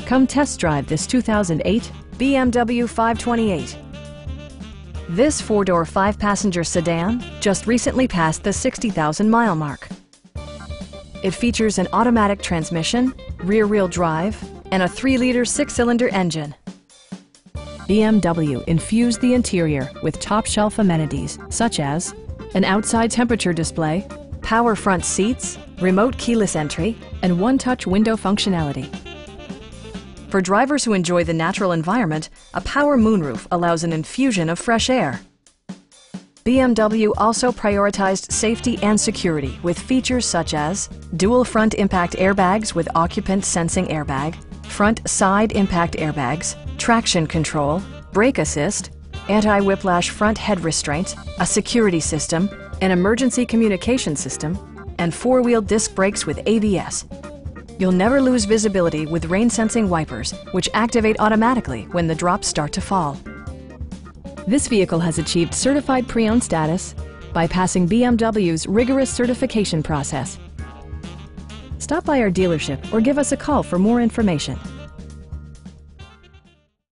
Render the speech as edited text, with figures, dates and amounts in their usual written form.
Come test drive this 2008 BMW 528. This four-door, five-passenger sedan just recently passed the 60,000-mile mark. It features an automatic transmission, rear-wheel drive, and a 3-liter six-cylinder engine. BMW infused the interior with top-shelf amenities such as an outside temperature display, power front seats, remote keyless entry, and one-touch window functionality. For drivers who enjoy the natural environment, a power moonroof allows an infusion of fresh air. BMW also prioritized safety and security with features such as dual front impact airbags with occupant sensing airbag, front side impact airbags, traction control, brake assist, anti-whiplash front head restraints, a security system, an emergency communication system, and four-wheel disc brakes with ABS. You'll never lose visibility with rain-sensing wipers, which activate automatically when the drops start to fall. This vehicle has achieved certified pre-owned status by passing BMW's rigorous certification process. Stop by our dealership or give us a call for more information.